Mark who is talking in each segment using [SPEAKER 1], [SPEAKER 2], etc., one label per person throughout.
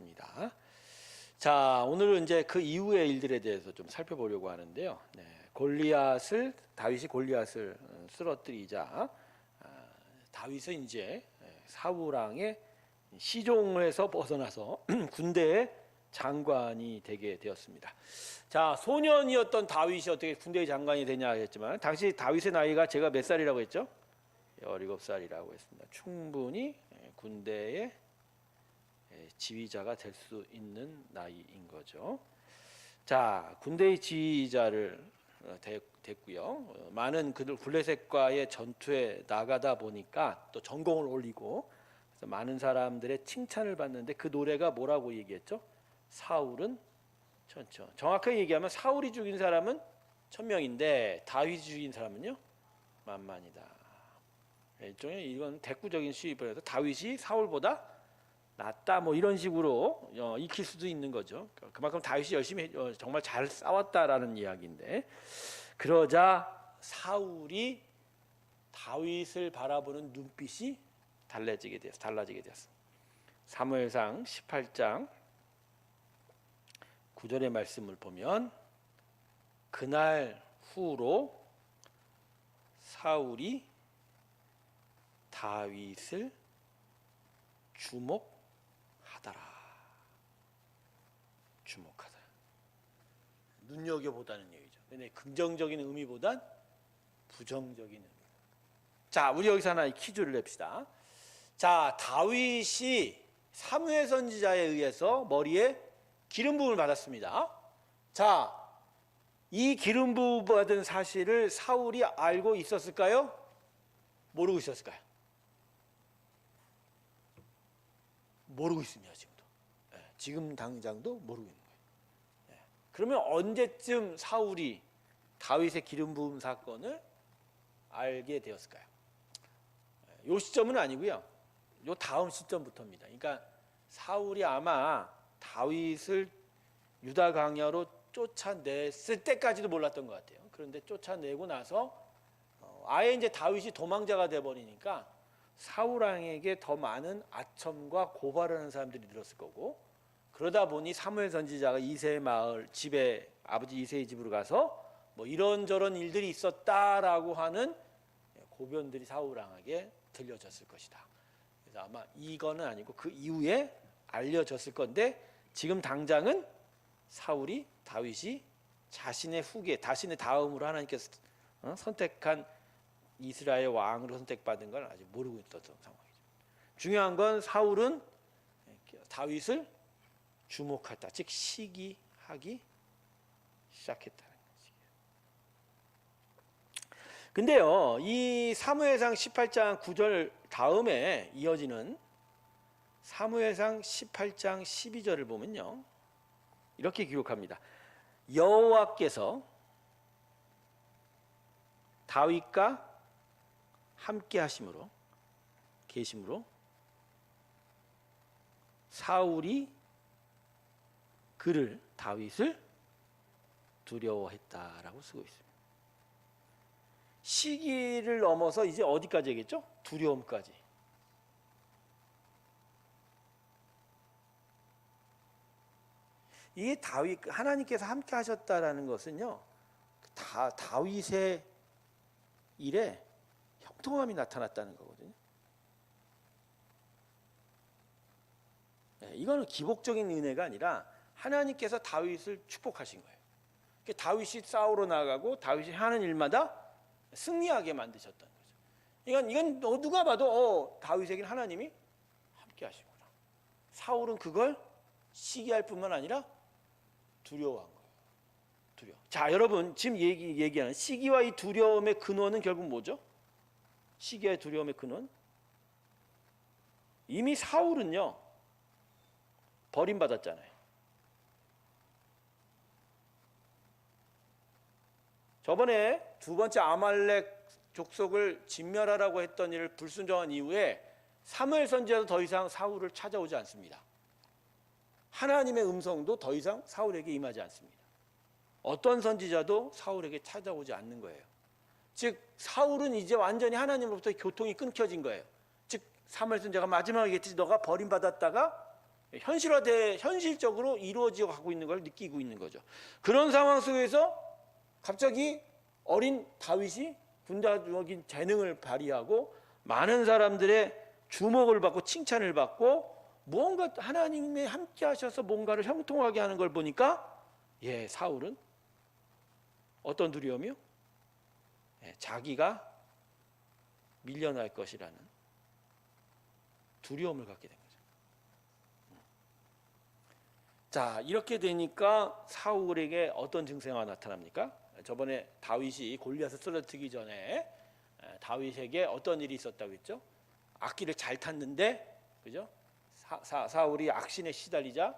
[SPEAKER 1] 하겠습니다. 자, 오늘은 이제 그 이후의 일들에 대해서 좀 살펴보려고 하는데요. 다윗이 골리앗을 쓰러뜨리자 다윗은 이제 사울 왕의 시종에서 벗어나서 군대의 장관이 되게 되었습니다. 자, 소년이었던 다윗이 어떻게 군대의 장관이 되냐 했지만 당시 다윗의 나이가 제가 몇 살이라고 했죠? 17살이라고 했습니다. 충분히 군대의 지휘자가 될 수 있는 나이인 거죠. 자, 군대의 지휘자를 됐고요. 많은 그들 블레셋과의 전투에 나가다 보니까 또 전공을 올리고 그래서 많은 사람들의 칭찬을 받는데 그 노래가 뭐라고 얘기했죠? 사울은 천천. 정확하게 얘기하면 사울이 죽인 사람은 1000명인데 다윗이 죽인 사람은요? 만만이다. 일종의 이건 대꾸적인 수입을 해서 다윗이 사울보다 낫다 뭐 이런 식으로 익힐 수도 있는 거죠. 그만큼 다윗이 열심히 정말 잘 싸웠다라는 이야기인데 그러자 사울이 다윗을 바라보는 눈빛이 달라지게 되었어. 사무엘상 18장 9절의 말씀을 보면 그날 후로 사울이 다윗을 주목하더라. 눈여겨보다는 얘기죠. 근데 긍정적인 의미보단 부정적인 의미. 자, 우리 여기서 하나 퀴즈를 냅시다. 자, 다윗이 사무엘 선지자에 의해서 머리에 기름 부음을 받았습니다. 자, 이 기름 부음 받은 사실을 사울이 알고 있었을까요? 모르고 있었을까요? 모르고 있습니다. 지금도. 지금 당장도 모르고 있는 거예요. 그러면 언제쯤 사울이 다윗의 기름 부음 사건을 알게 되었을까요? 요 시점은 아니고요. 요 다음 시점부터입니다. 그러니까 사울이 아마 다윗을 유다 광야로 쫓아냈을 때까지도 몰랐던 것 같아요. 그런데 쫓아내고 나서 아예 이제 다윗이 도망자가 돼 버리니까 사울 왕에게 더 많은 아첨과 고발을 하는 사람들이 늘었을 거고 그러다 보니 사무엘 선지자가 이새의 마을 집에 아버지 이새의 집으로 가서 뭐 이런저런 일들이 있었다라고 하는 고변들이 사울 왕에게 들려졌을 것이다. 그래서 아마 이거는 아니고 그 이후에 알려졌을 건데 지금 당장은 사울이 다윗이 자신의 후계, 자신의 다음으로 하나님께서 선택한 이스라엘 왕으로 선택받은 걸 아직 모르고 있었던 상황이죠. 중요한 건 사울은 다윗을 주목했다, 즉 시기하기 시작했다는 것이에요. 근데요, 이 사무엘상 18장 9절 다음에 이어지는 사무엘상 18장 12절을 보면요, 이렇게 기록합니다. 여호와께서 다윗과 함께 하심으로 계심으로 사울이 다윗을 두려워했다라고 쓰고 있습니다. 시기를 넘어서 이제 어디까지 얘기했죠? 두려움까지. 이게 하나님께서 함께 하셨다라는 것은요, 다윗의 일에 형통함이 나타났다는 거거든요. 이거는 기복적인 은혜가 아니라 하나님께서 다윗을 축복하신 거예요. 다윗이 싸우러 나가고 다윗이 하는 일마다 승리하게 만드셨다는 거죠. 이건 누가 봐도 다윗에게는 하나님이 함께 하시구나. 사울은 그걸 시기할 뿐만 아니라 두려워한 거예요. 자, 여러분, 지금 얘기하는 시기와 이 두려움의 근원은 결국 뭐죠? 시기와 두려움의 근원? 이미 사울은요, 버림받았잖아요. 저번에 두 번째 아말렉 족속을 진멸하라고 했던 일을 불순종한 이후에 사무엘 선지자도 더 이상 사울을 찾아오지 않습니다. 하나님의 음성도 더 이상 사울에게 임하지 않습니다. 어떤 선지자도 사울에게 찾아오지 않는 거예요. 즉 사울은 이제 완전히 하나님으로부터 교통이 끊겨진 거예요. 즉 사무엘 선지자가 마지막에 얘기했지, 너가 버림받았다가 현실적으로 이루어져 가고 있는 걸 느끼고 있는 거죠. 그런 상황 속에서 갑자기 어린 다윗이 군사적인 재능을 발휘하고 많은 사람들의 주목을 받고 칭찬을 받고 무언가 하나님이 함께 하셔서 뭔가를 형통하게 하는 걸 보니까 사울은 어떤 두려움이요? 자기가 밀려날 것이라는 두려움을 갖게 된 거죠. 자, 이렇게 되니까 사울에게 어떤 증세가 나타납니까? 저번에 다윗이 골리앗을 쓰러뜨리기 전에 다윗에게 어떤 일이 있었다고 했죠? 악기를 잘 탔는데, 그죠? 사울이 악신에 시달리자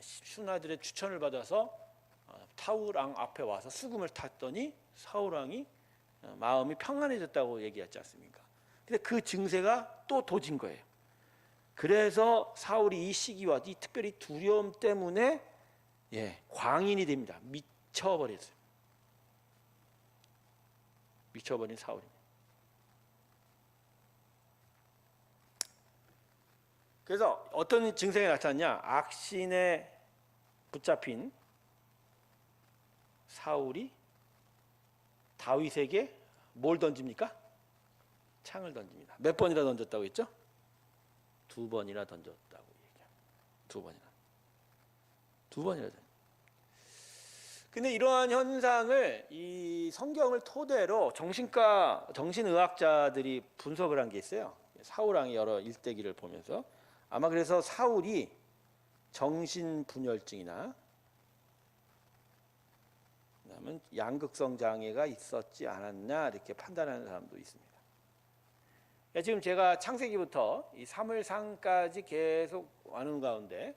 [SPEAKER 1] 신하들의 추천을 받아서 사울왕 앞에 와서 수금을 탔더니 사울왕이 마음이 평안해졌다고 얘기했지 않습니까? 근데 그 증세가 또 도진 거예요. 그래서 사울이 이 시기와 이 특별히 두려움 때문에 광인이 됩니다. 미쳐버렸어요. 미쳐버린 사울입니다. 그래서 어떤 증세가 나타났냐? 악신에 붙잡힌 사울이 다윗에게 뭘 던집니까? 창을 던집니다. 몇 번이나 던졌다고 했죠? 2번이나 던졌다고 얘기합니다. 2번이나. 근데 이러한 현상을 이 성경을 토대로 정신의학자들이 분석을 한 게 있어요. 사울왕의 여러 일대기를 보면서 아마 그래서 사울이 정신분열증이나 그다음에 양극성 장애가 있었지 않았냐 이렇게 판단하는 사람도 있습니다. 지금 제가 창세기부터 이 사무엘상까지 계속 와는 가운데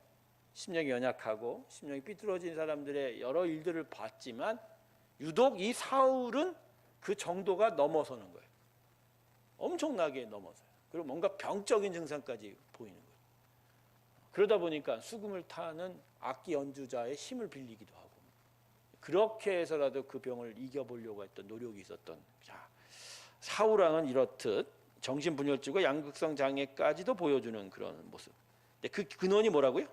[SPEAKER 1] 심령이 연약하고 심령이 삐뚤어진 사람들의 여러 일들을 봤지만 유독 이 사울은 그 정도가 넘어서는 거예요. 엄청나게 넘어서요. 그리고 뭔가 병적인 증상까지 보이는 거예요. 그러다 보니까 수금을 타는 악기 연주자의 힘을 빌리기도 하고 그렇게 해서라도 그 병을 이겨보려고 했던 노력이 있었던. 자, 사울왕은 이렇듯 정신분열증과 양극성 장애까지도 보여주는 그런 모습. 근데 그 근원이 뭐라고요?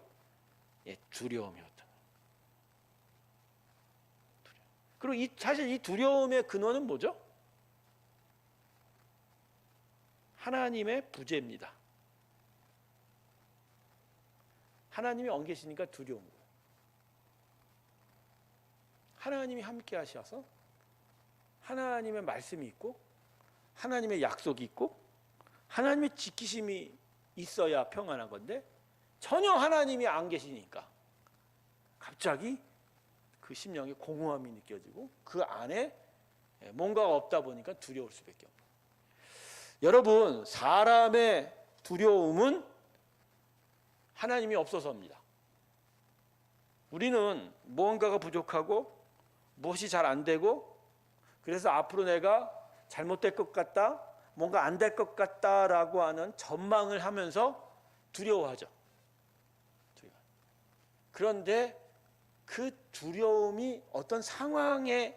[SPEAKER 1] 두려움이었던. 그리고 사실 이 두려움의 근원은 뭐죠? 하나님의 부재입니다. 하나님이 안 계시니까 두려운 거예요. 하나님이 함께 하셔서 하나님의 말씀이 있고 하나님의 약속이 있고 하나님의 지키심이 있어야 평안한 건데 전혀 하나님이 안 계시니까 갑자기 그 심령에 공허함이 느껴지고 그 안에 뭔가가 없다 보니까 두려울 수밖에 없어요. 여러분, 사람의 두려움은 하나님이 없어서입니다. 우리는 무언가가 부족하고 무엇이 잘 안 되고 그래서 앞으로 내가 잘못될 것 같다, 뭔가 안 될 것 같다라고 하는 전망을 하면서 두려워하죠. 그런데 그 두려움이 어떤 상황의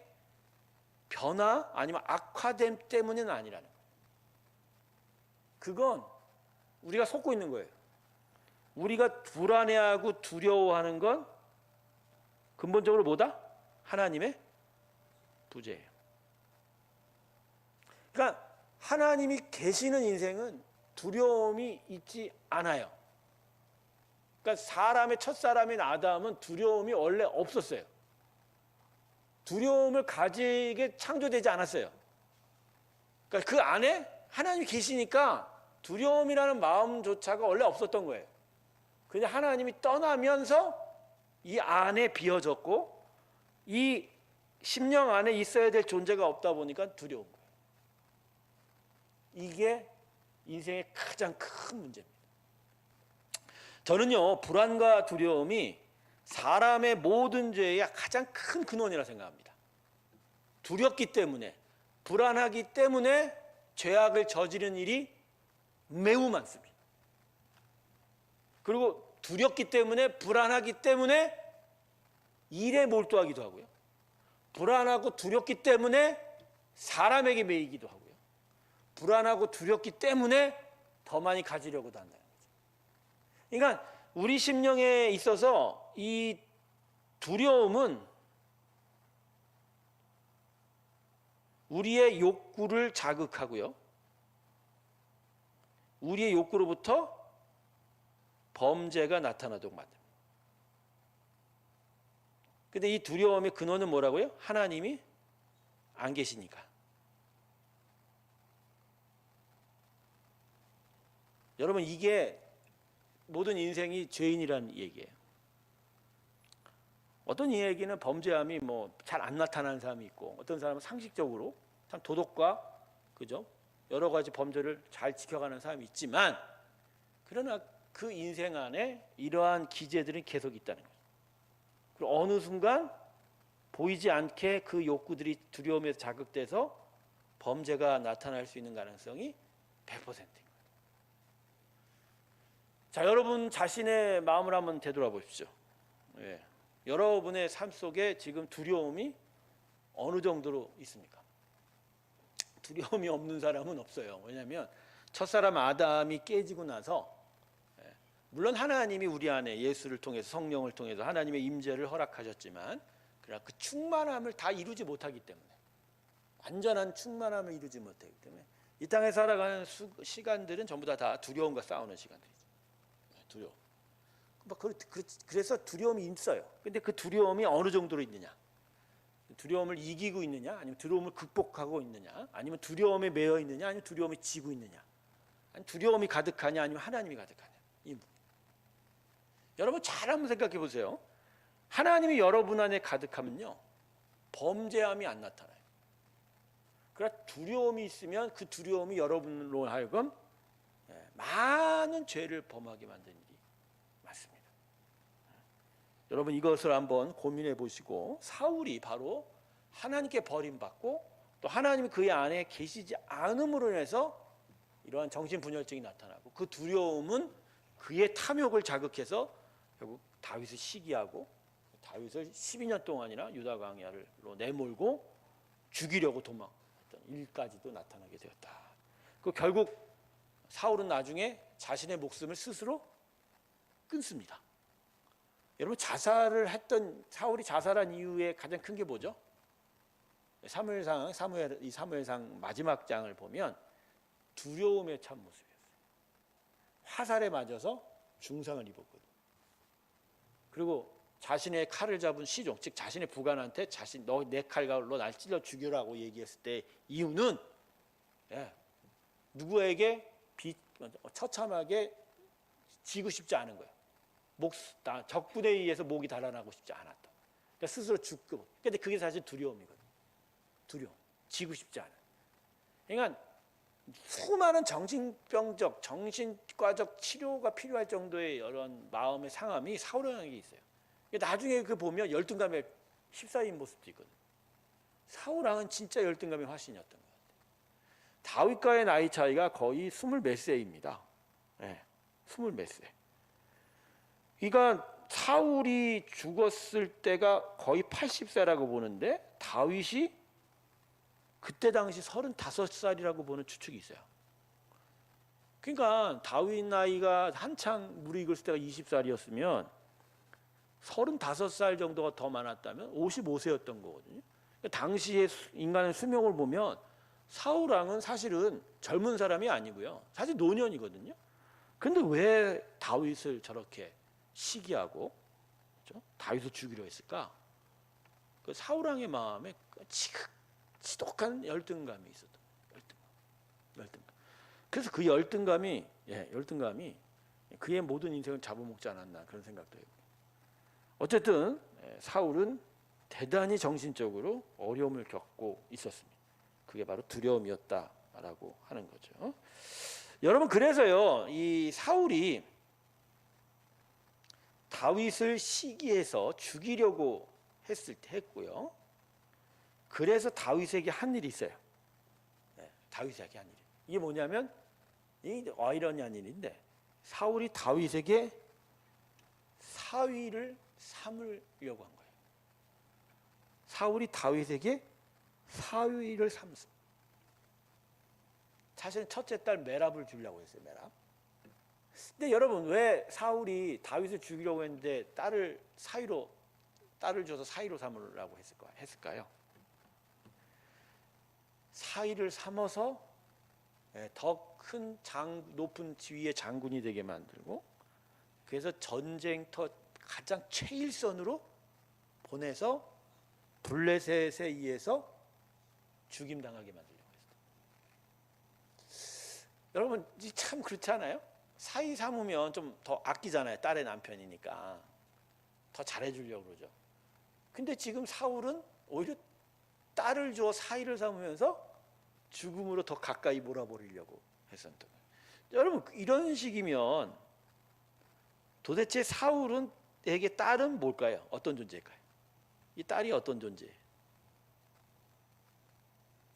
[SPEAKER 1] 변화 아니면 악화됨 때문은 아니라는 거예요. 그건 우리가 속고 있는 거예요. 우리가 불안해하고 두려워하는 건 근본적으로 뭐다? 하나님의 부재예요. 그러니까 하나님이 계시는 인생은 두려움이 있지 않아요. 그러니까 첫사람인 아담은 두려움이 원래 없었어요. 두려움을 가지게 창조되지 않았어요. 그러니까 그 안에 하나님이 계시니까 두려움이라는 마음조차가 원래 없었던 거예요. 그냥 하나님이 떠나면서 이 안에 비어졌고 이 심령 안에 있어야 될 존재가 없다 보니까 두려운 거예요. 이게 인생의 가장 큰 문제입니다. 저는요, 불안과 두려움이 사람의 모든 죄의 가장 큰 근원이라 생각합니다. 두렵기 때문에, 불안하기 때문에 죄악을 저지른 일이 매우 많습니다. 그리고 두렵기 때문에, 불안하기 때문에 일에 몰두하기도 하고요. 불안하고 두렵기 때문에 사람에게 매이기도 하고요. 불안하고 두렵기 때문에 더 많이 가지려고도 한다는 거죠. 그러니까 우리 심령에 있어서 이 두려움은 우리의 욕구를 자극하고요. 우리의 욕구로부터 범죄가 나타나도록 만듭니다. 근데 이 두려움의 근원은 뭐라고요? 하나님이 안 계시니까. 여러분, 이게 모든 인생이 죄인이라는 얘기예요. 어떤 이야기는 범죄함이 뭐 잘 안 나타나는 사람이 있고, 어떤 사람은 상식적으로 참 도덕과 그죠? 여러 가지 범죄를 잘 지켜가는 사람이 있지만, 그러나 그 인생 안에 이러한 기제들은 계속 있다는 거죠. 그리고 어느 순간 보이지 않게 그 욕구들이 두려움에서 자극돼서 범죄가 나타날 수 있는 가능성이 100%입니다. 자, 여러분 자신의 마음을 한번 되돌아보십시오. 예. 여러분의 삶 속에 지금 두려움이 어느 정도로 있습니까? 두려움이 없는 사람은 없어요. 왜냐하면 첫사람 아담이 깨지고 나서, 물론 하나님이 우리 안에 예수를 통해서, 성령을 통해서 하나님의 임재를 허락하셨지만, 그러나 그 충만함을 다 이루지 못하기 때문에, 완전한 충만함을 이루지 못하기 때문에 이 땅에 살아가는 시간들은 전부 다 두려움과 싸우는 시간들이죠. 두려움. 그래서 두려움이 있어요. 근데 그 두려움이 어느 정도로 있느냐? 두려움을 이기고 있느냐? 아니면 두려움을 극복하고 있느냐? 아니면 두려움에 매여 있느냐? 아니면 두려움이 지고 있느냐? 아니면 두려움이 가득하냐? 아니면 하나님이 가득하냐? 여러분 잘 한번 생각해 보세요. 하나님이 여러분 안에 가득하면요, 범죄함이 안 나타나요. 그러나 두려움이 있으면 그 두려움이 여러분으로 하여금 많은 죄를 범하게 만드는 일이 맞습니다. 여러분 이것을 한번 고민해 보시고, 사울이 바로 하나님께 버림받고 또 하나님이 그의 안에 계시지 않음으로 인해서 이러한 정신분열증이 나타나고, 그 두려움은 그의 탐욕을 자극해서 결국 다윗을 시기하고 다윗을 12년 동안이나 유다 광야로 내몰고 죽이려고 도망했던 일까지도 나타나게 되었다. 그 결국 사울은 나중에 자신의 목숨을 스스로 끊습니다. 여러분 자살을 했던, 사울이 자살한 이유의 가장 큰 게 뭐죠? 사무엘상 마지막 장을 보면 두려움에 찬 모습이었어요. 화살에 맞아서 중상을 입었거든요. 그리고 자신의 칼을 잡은 시종, 즉 자신의 부관한테 너 내 칼로 날 찔러 죽여라고 얘기했을 때 이유는 누구에게 처참하게 지고 싶지 않은 거예요. 적군에 의해서 목이 달아나고 싶지 않았다. 그러니까 스스로 죽고. 근데 그게 사실 두려움이거든요. 두려움, 지고 싶지 않은. 그러니까 수많은 정신병적, 정신과적 치료가 필요할 정도의 여러 마음의 상함이 사울에게 있어요. 나중에 그 보면 열등감에 휩싸인 모습도 있거든요. 사울왕은 진짜 열등감의 화신이었던 것 같아요. 다윗과의 나이 차이가 거의 20몇 세입니다. 네, 20몇 세. 그러니까 사울이 죽었을 때가 거의 80세라고 보는데 다윗이 그때 당시 35살이라고 보는 추측이 있어요. 그러니까 다윗 나이가 한창 무르익을 때가 20살이었으면 35살 정도가 더 많았다면 55세였던 거거든요. 그러니까 당시의 인간의 수명을 보면 사울 왕은 사실은 젊은 사람이 아니고요, 사실 노년이거든요. 그런데 왜 다윗을 저렇게 시기하고, 그렇죠? 다윗을 죽이려 했을까? 그 사울 왕의 마음에 지독한 열등감이 있었던 열등감. 그래서 그 열등감이 그의 모든 인생을 잡아먹지 않았나, 그런 생각도 해요. 어쨌든 사울은 대단히 정신적으로 어려움을 겪고 있었습니다. 그게 바로 두려움이었다라고 하는 거죠. 여러분, 그래서요, 이 사울이 다윗을 시기해서 죽이려고 했고요. 그래서 다윗에게 한 일이 있어요. 다윗에게 한 일이. 이게 뭐냐면, 이 아이러니한 일인데, 사울이 다윗에게 사위를 삼으려고 한 거예요. 사울이 다윗에게 사위를 삼습니다. 사실은 첫째 딸 메랍을 주려고 했어요. 메랍. 근데 여러분 왜 사울이 다윗을 죽이려고 했는데 딸을 줘서 사위로 삼으려고 했을까요? 사위를 삼아서 더 큰 높은 지위의 장군이 되게 만들고, 그래서 전쟁터 가장 최일선으로 보내서 블레셋에 의해서 죽임당하게 만들려고 했어요. 여러분 참 그렇지 않아요? 사위 삼으면 좀 더 아끼잖아요. 딸의 남편이니까 더 잘해주려고 그러죠. 근데 지금 사울은 오히려 딸을 줘 사위를 삼으면서 죽음으로 더 가까이 몰아버리려고 했었던 거예요. 여러분 이런 식이면 도대체 사울에게 딸은 뭘까요? 어떤 존재일까요? 이 딸이 어떤 존재예요?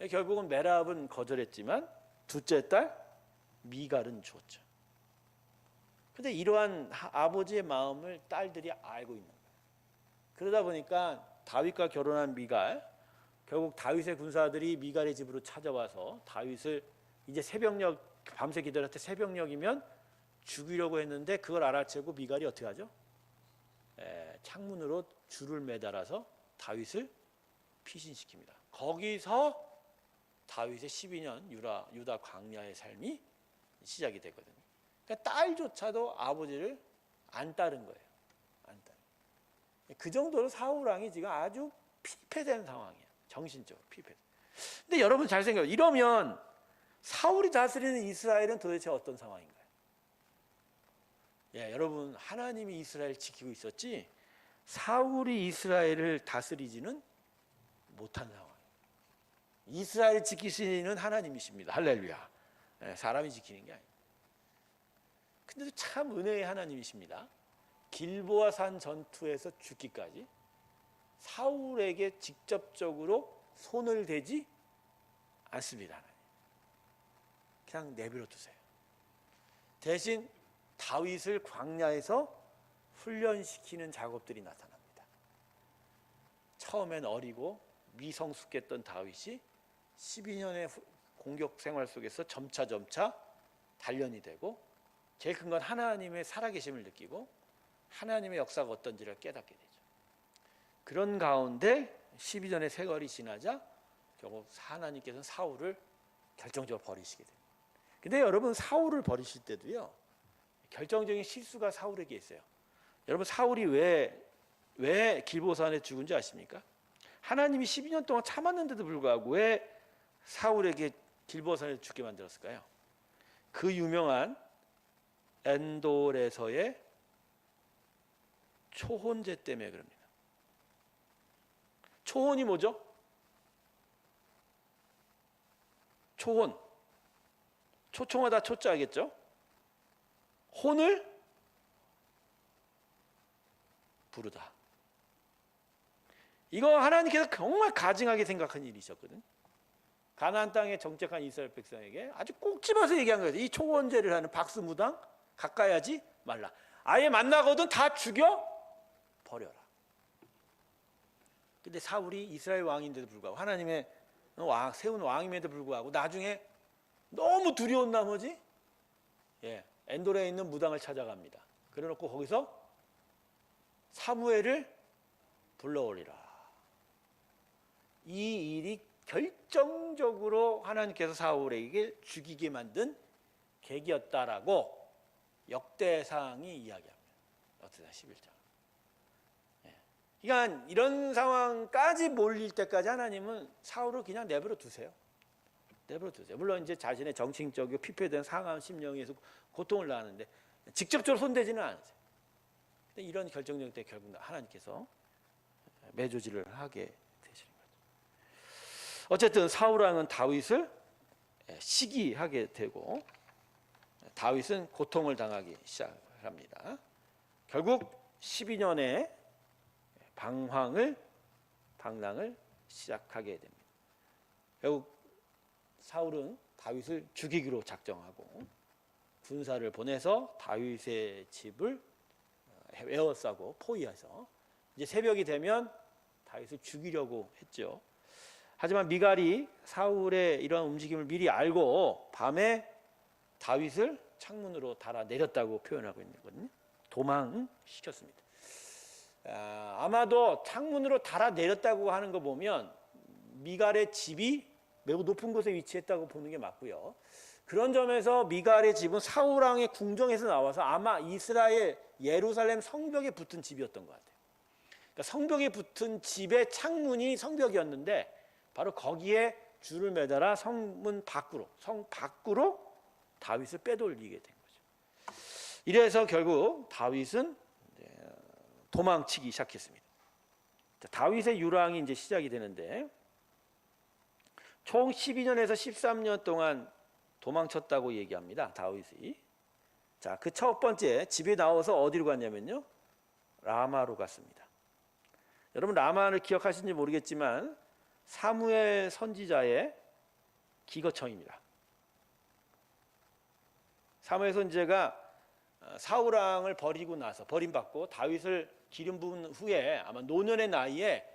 [SPEAKER 1] 결국은 메랍은 거절했지만 둘째 딸 미갈은 주었죠. 그런데 이러한 아버지의 마음을 딸들이 알고 있는 거예요. 그러다 보니까 다윗과 결혼한 미갈, 결국 다윗의 군사들이 미갈의 집으로 찾아와서 다윗을 이제 밤새 기다렸을 때 새벽녘이면 죽이려고 했는데, 그걸 알아채고 미갈이 어떻게 하죠? 창문으로 줄을 매달아서 다윗을 피신시킵니다. 거기서 다윗의 12년 유다 광야의 삶이 시작이 되거든요. 그러니까 딸조차도 아버지를 안 따른 거예요. 안 따른. 그 정도로 사울 왕이 지금 아주 피폐된 상황이에요. 정신적으로 피폐. 근데 여러분 잘 생각해요. 이러면 사울이 다스리는 이스라엘은 도대체 어떤 상황인가요? 여러분 하나님이 이스라엘 지키고 있었지 사울이 이스라엘을 다스리지는 못한 상황이에요. 이스라엘 지키시는 하나님이십니다. 할렐루야. 사람이 지키는 게 아니에요. 근데도 참 은혜의 하나님이십니다. 길보아 산 전투에서 죽기까지 사울에게 직접적으로 손을 대지 않습니다. 하나님. 그냥 내버려 두세요. 대신 다윗을 광야에서 훈련시키는 작업들이 나타납니다. 처음엔 어리고 미성숙했던 다윗이 12년의 공격 생활 속에서 점차 단련이 되고, 제일 큰 건 하나님의 살아계심을 느끼고 하나님의 역사가 어떤지를 깨닫게 되죠. 그런 가운데 12년의 세월이 지나자 결국 하나님께서는 사울을 결정적으로 버리시게 됩니다. 근데 여러분 사울을 버리실 때도요, 결정적인 실수가 사울에게 있어요. 여러분 사울이 왜 길보산에 죽은지 아십니까? 하나님이 12년 동안 참았는데도 불구하고 왜 사울에게 길보산에 죽게 만들었을까요? 그 유명한 엔돌에서의 초혼제 때문에 그럽니다. 초혼이 뭐죠? 초혼. 초청하다 초자겠죠? 혼을 부르다. 이거 하나님께서 정말 가증하게 생각한 일이셨거든. 가나안 땅에 정착한 이스라엘 백성에게 아주 꼭 집어서 얘기한 거예요. 이 초혼제를 하는 박수무당 가까이 하지 말라. 아예 만나거든 다 죽여 버려라. 근데 사울이 이스라엘 왕인데도 불구하고, 하나님의 세운 왕임에도 불구하고 나중에 너무 두려운 나머지 엔돌에 있는 무당을 찾아갑니다. 그래놓고 거기서 사무엘을 불러오리라. 이 일이 결정적으로 하나님께서 사울에게 죽이게 만든 계기였다라고 역대상이 이야기합니다. 역대상 11장. 그러니까 이런 상황까지 몰릴 때까지 하나님은 사울을 그냥 내버려 두세요. 내버려 두세요. 물론 이제 자신의 정신적이고 피폐된 상한 심령에서 고통을 나는데 직접적으로 손대지는 않으세요. 근데 이런 결정적 때 결국 하나님께서 매조지를 하게 되시는 거죠. 어쨌든 사울 왕은 다윗을 시기하게 되고 다윗은 고통을 당하기 시작합니다. 결국 12년의 방랑을 시작하게 됩니다. 결국 사울은 다윗을 죽이기로 작정하고 군사를 보내서 다윗의 집을 에워싸고 포위해서 이제 새벽이 되면 다윗을 죽이려고 했죠. 하지만 미갈이 사울의 이러한 움직임을 미리 알고 밤에 다윗을 창문으로 달아 내렸다고 표현하고 있는 거거든요. 도망시켰습니다. 아마도 창문으로 달아 내렸다고 하는 거 보면 미갈의 집이 매우 높은 곳에 위치했다고 보는 게 맞고요. 그런 점에서 미갈의 집은 사울 왕의 궁정에서 나와서 아마 이스라엘 예루살렘 성벽에 붙은 집이었던 것 같아요. 그러니까 성벽에 붙은 집의 창문이 성벽이었는데 바로 거기에 줄을 매달아 성 밖으로 다윗을 빼돌리게 된 거죠. 이래서 결국 다윗은 도망치기 시작했습니다. 다윗의 유랑이 이제 시작이 되는데 총 12년에서 13년 동안 도망쳤다고 얘기합니다. 다윗이. 자, 그 첫 번째 집에 나와서 어디로 갔냐면요. 라마로 갔습니다. 여러분 라마를 기억하시는지 모르겠지만 사무엘 선지자의 기거청입니다. 사무엘 선지자가 사울 왕을 버림받고 다윗을 기름 부은 후에 아마 노년의 나이에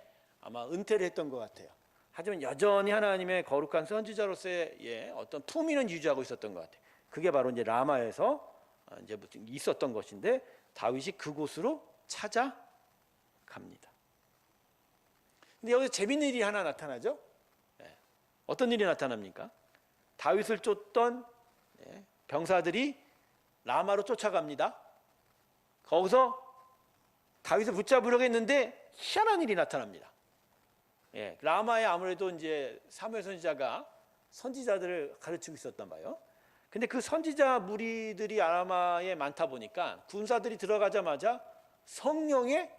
[SPEAKER 1] 아마 은퇴를 했던 것 같아요. 하지만 여전히 하나님의 거룩한 선지자로서의 어떤 품위는 유지하고 있었던 것 같아요. 그게 바로 이제 라마에서 이제 있었던 것인데 다윗이 그곳으로 찾아갑니다. 근데 여기서 재밌는 일이 하나 나타나죠. 어떤 일이 나타납니까? 다윗을 쫓던 병사들이 라마로 쫓아갑니다. 거기서 다윗을 붙잡으려고 했는데 희한한 일이 나타납니다. 라마에 아무래도 이제 사무엘 선지자가 선지자들을 가르치고 있었단 말이에요. 근데 그 선지자 무리들이 라마에 많다 보니까 군사들이 들어가자마자 성령에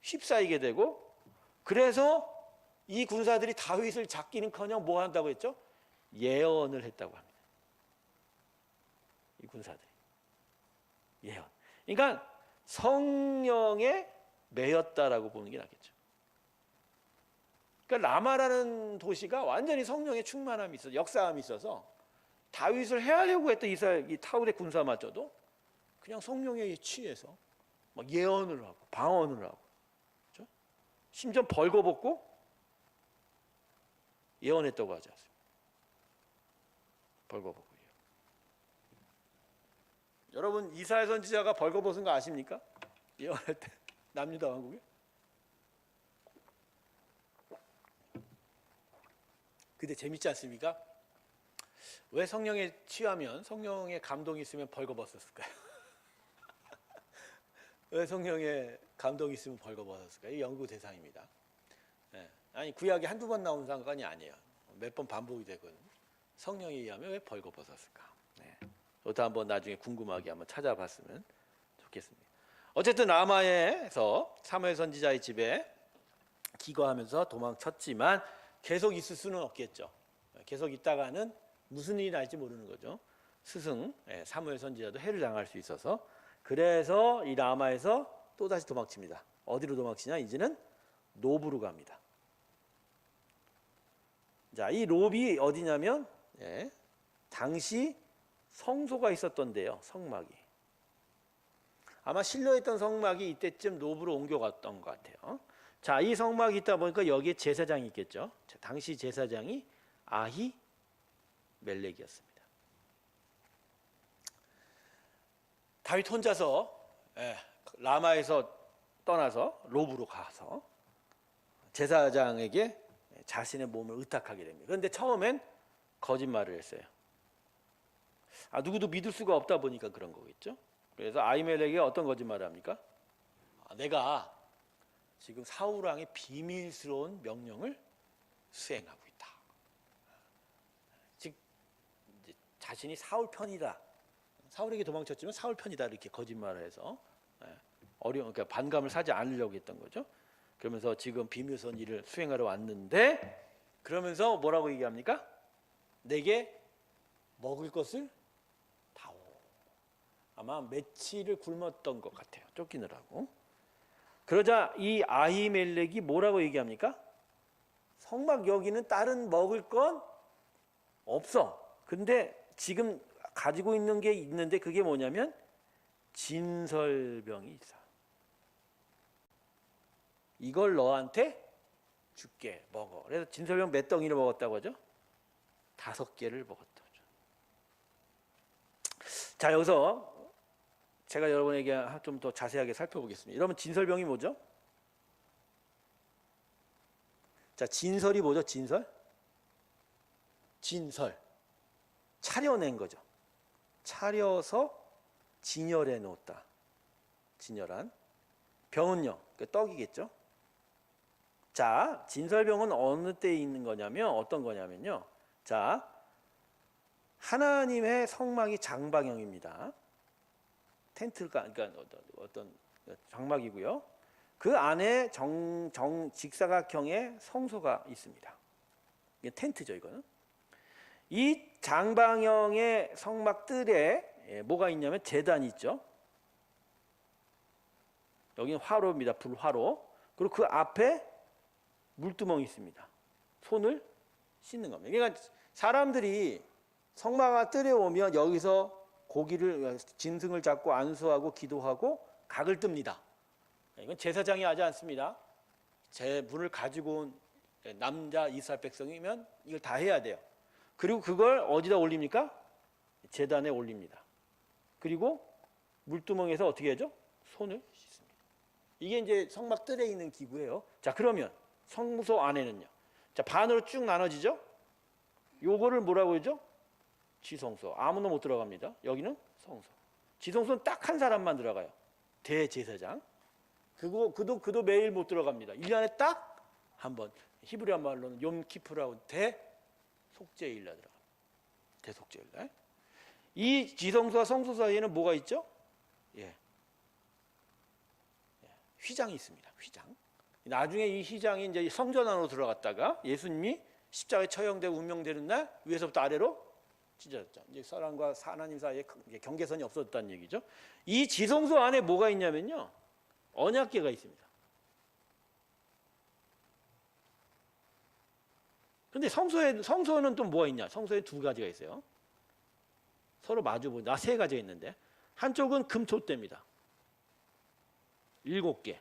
[SPEAKER 1] 휩싸이게 되고 그래서 이 군사들이 다윗을 잡기는커녕 뭐 한다고 했죠? 예언을 했다고 합니다. 이 군사들이 예언. 그러니까 성령에 매였다라고 보는 게 낫겠죠. 그러니까 라마라는 도시가 완전히 성령의 충만함이 있어서 역사함이 있어서 다윗을 해하려고 했던 이 타울의 군사마저도 그냥 성령에 취해서 막 예언을 하고 방언을 하고 그렇죠? 심지어 벌거벗고 예언했다고 하지 않습니까? 벌거벗고 예언. 여러분 이사야 선지자가 벌거벗은 거 아십니까? 예언할 때 남유다 왕국에 근데 재밌지 않습니까? 왜 성령에 취하면 성령의 감동이 있으면 벌거벗었을까요? 왜 성령의 감동이 있으면 벌거벗었을까요? 이 연구 대상입니다. 아니 구약이 한두 번 나온 사건이 아니에요. 몇 번 반복이 되거든요. 성령에 의하면 왜 벌거벗었을까? 저도 한번 나중에 궁금하게 한번 찾아봤으면 좋겠습니다. 어쨌든 라마에서 사무엘 선지자의 집에 기거하면서 도망쳤지만 계속 있을 수는 없겠죠. 계속 있다가는 무슨 일이 날지 모르는 거죠. 스승 사무엘 선지자도 해를 당할 수 있어서 그래서 이 라마에서 또다시 도망칩니다. 어디로 도망치냐? 이제는 노브로 갑니다. 자, 이 롭이 어디냐면 당시 성소가 있었던데요. 성막이. 아마 실려있던 성막이 이때쯤 노브로 옮겨갔던 것 같아요. 자, 이 성막이 있다 보니까 여기에 제사장이 있겠죠. 당시 제사장이 아히멜렉이었습니다. 다윗 혼자서 라마에서 떠나서 롭으로 가서 제사장에게 자신의 몸을 의탁하게 됩니다. 그런데 처음엔 거짓말을 했어요. 누구도 믿을 수가 없다 보니까 그런 거겠죠. 그래서 아히멜렉이 어떤 거짓말을 합니까? 내가 지금 사울 왕의 비밀스러운 명령을 수행하고 있다. 즉 자신이 사울 편이다. 사울에게 도망쳤지만 사울 편이다 이렇게 거짓말을 해서 그러니까 반감을 사지 않으려고 했던 거죠. 그러면서 지금 비밀스러운 일을 수행하러 왔는데 그러면서 뭐라고 얘기합니까? 내게 먹을 것을 다오. 아마 며칠을 굶었던 것 같아요. 쫓기느라고. 그러자 이 아히멜렉이 뭐라고 얘기합니까? 성막 여기는 다른 먹을 건 없어. 근데 지금 가지고 있는 게 있는데 그게 뭐냐면 진설병이 있어. 이걸 너한테 줄게. 먹어. 그래서 진설병 몇 덩이를 먹었다고 하죠? 5개를 먹었다고 하죠. 자, 여기서 제가 여러분에게 좀 더 자세하게 살펴보겠습니다. 여러분, 진설병이 뭐죠? 자, 진설이 뭐죠? 진설? 진설. 차려낸 거죠. 차려서 진열해 놓았다. 진열한. 병은요, 떡이겠죠. 자, 진설병은 어느 때에 있는 거냐면 어떤 거냐면요. 자, 하나님의 성막이 장방형입니다. 텐트가 그러니까 어떤 장막이고요. 그 안에 직사각형의 성소가 있습니다. 이게 텐트죠, 이거는. 이 장방형의 성막 뜰에 뭐가 있냐면 제단이 있죠. 여기는 화로입니다. 불화로. 그리고 그 앞에 물두멍이 있습니다. 손을 씻는 겁니다. 그러니까 사람들이 성막 뜰에 오면 여기서 고기를 짐승을 잡고 안수하고 기도하고 각을 뜹니다. 이건 제사장이 하지 않습니다. 제물을 가지고 온 남자 이스라엘 백성이면 이걸 다 해야 돼요. 그리고 그걸 어디다 올립니까? 제단에 올립니다. 그리고 물두멍에서 어떻게 하죠? 손을 씻습니다. 이게 이제 성막 뜰에 있는 기구예요. 자, 그러면 성소 안에는요. 자, 반으로 쭉 나눠지죠? 요거를 뭐라고 하죠? 지성소. 아무나 못 들어갑니다. 여기는 성소. 지성소는 딱 한 사람만 들어가요. 대제사장. 그도 매일 못 들어갑니다. 1년에 딱 한 번. 히브리어 말로는 욤키프라고 대속죄일 날 들어갑니다. 대속죄일 날. 이 지성소와 성소 사이에는 뭐가 있죠? 휘장이 있습니다. 휘장. 나중에 이 휘장이 이제 성전 안으로 들어갔다가 예수님이 십자가에 처형되고 운명되는 날 위에서부터 아래로 찢어졌죠. 이제 사람과 하나님 사이에 경계선이 없어졌다는 얘기죠. 이 지성소 안에 뭐가 있냐면요. 언약궤가 있습니다. 근데 성소에는 또 뭐가 있냐? 성소에 두 가지가 있어요. 서로 마주 보자. 세 가지가 있는데 한쪽은 금촛대입니다. 7개.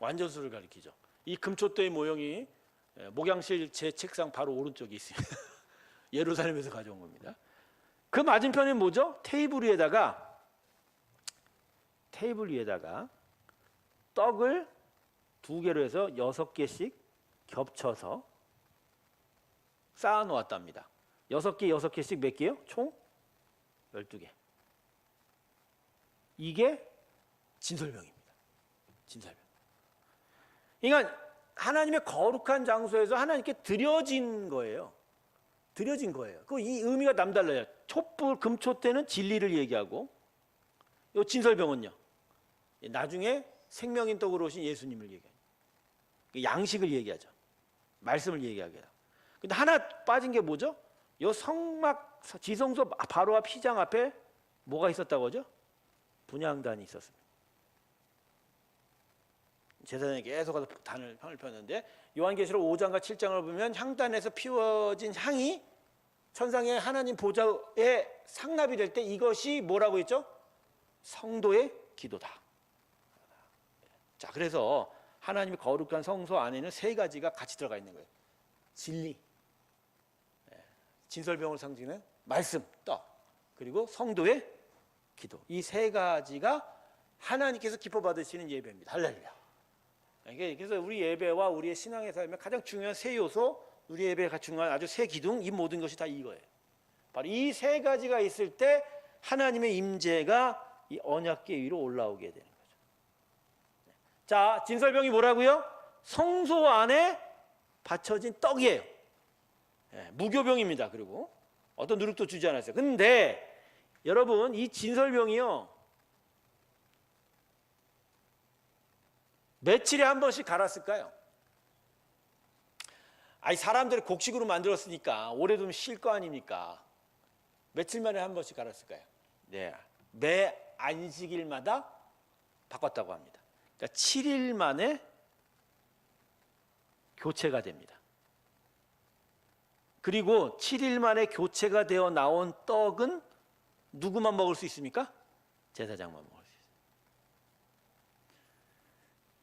[SPEAKER 1] 완전수를 가리키죠. 이 금촛대의 모형이 목양실 제 책상 바로 오른쪽에 있습니다. 예루살렘에서 가져온 겁니다. 그 맞은편에 뭐죠? 테이블 위에다가 떡을 2개로 해서 6개씩 겹쳐서 쌓아 놓았답니다. 6개씩 몇 개요? 총 12개. 이게 진설병입니다. 진설병. 그러니까 하나님의 거룩한 장소에서 하나님께 드려진 거예요. 드려진 거예요. 이 의미가 남달라요. 촛불 금촛대는 진리를 얘기하고, 이 진설병은요. 나중에 생명인 떡으로 오신 예수님을 얘기해요. 양식을 얘기하죠. 말씀을 얘기하게 해요. 근데 하나 빠진 게 뭐죠? 이 성막 지성소 바로 앞 휘장 앞에 뭐가 있었다고 하죠? 분향단이 있었습니다. 제사장이 계속 가서 향을 폈는데 요한계시록 5장과 7장을 보면 향단에서 피워진 향이 천상의 하나님 보좌에 상납이 될 때 이것이 뭐라고 했죠? 성도의 기도다. 자, 그래서 하나님의 거룩한 성소 안에는 세 가지가 같이 들어가 있는 거예요. 진리, 진설병을 상징하는 말씀, 떡, 그리고 성도의 기도. 이 세 가지가 하나님께서 기뻐 받으시는 예배입니다. 할렐루야. 그래서 우리 예배와 우리의 신앙의 삶에 가장 중요한 세 요소, 우리 예배가 중요한 아주 세 기둥, 이 모든 것이 다 이거예요. 바로 이 세 가지가 있을 때 하나님의 임재가 이 언약궤 위로 올라오게 되는 거죠. 자, 진설병이 뭐라고요? 성소 안에 받쳐진 떡이에요. 무교병입니다. 그리고 어떤 누룩도 주지 않았어요. 근데 여러분, 이 진설병이요, 며칠에 한 번씩 갈았을까요? 아니, 사람들이 곡식으로 만들었으니까 오래 두면 쉴 거 아닙니까? 며칠 만에 한 번씩 갈았을까요? 네, 매 안식일마다 바꿨다고 합니다. 그러니까 7일 만에 교체가 됩니다. 그리고 7일 만에 교체가 되어 나온 떡은 누구만 먹을 수 있습니까? 제사장만 먹을 수 있습니다.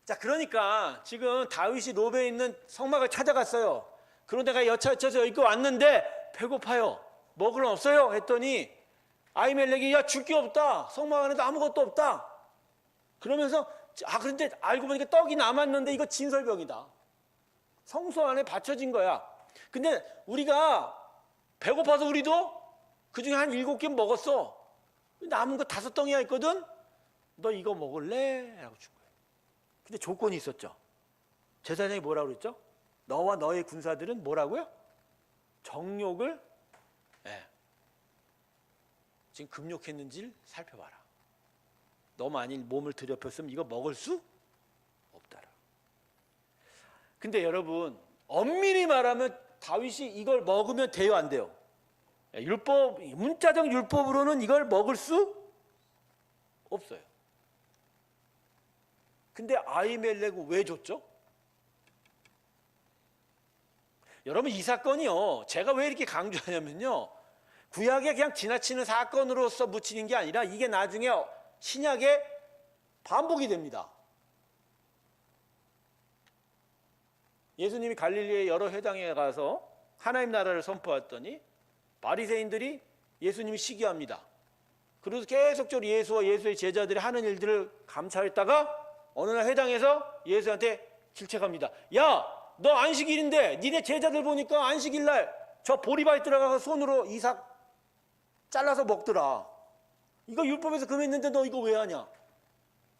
[SPEAKER 1] 자, 그러니까 지금 다윗이 노베에 있는 성막을 찾아갔어요. 그런 데가 여차여차해서 여기 왔는데 배고파요. 먹을 건 없어요. 했더니 아히멜렉이 야, 줄 게 없다. 성막 안에도 아무것도 없다. 그러면서 그런데 알고 보니까 떡이 남았는데 이거 진설병이다. 성소 안에 받쳐진 거야. 근데 우리가 배고파서 우리도 그중에 한 7개 먹었어. 남은 거 5덩이가 있거든. 너 이거 먹을래? 라고 준 거예요. 근데 조건이 있었죠. 제사장이 뭐라고 그랬죠? 너와 너의 군사들은 뭐라고요? 정욕을 지금 금욕했는지를 살펴봐라. 너 만일 몸을 들여폈으면 이거 먹을 수 없다라. 근데 여러분, 엄밀히 말하면 다윗이 이걸 먹으면 돼요, 안 돼요? 율법, 문자적 율법으로는 이걸 먹을 수 없어요. 근데 아히멜렉은 왜 줬죠? 여러분, 이 사건이요, 제가 왜 이렇게 강조하냐면요, 구약에 그냥 지나치는 사건으로서 묻히는 게 아니라 이게 나중에 신약에 반복이 됩니다. 예수님이 갈릴리의 여러 회당에 가서 하나님 나라를 선포했더니 바리새인들이 예수님을 시기합니다. 그래서 계속적으로 예수와 예수의 제자들이 하는 일들을 감찰했다가 어느 날 회당에서 예수한테 질책합니다. 야, 너 안식일인데 니네 제자들 보니까 안식일날 저 보리밭에 들어가서 손으로 이삭 잘라서 먹더라. 이거 율법에서 금했는데 너 이거 왜 하냐?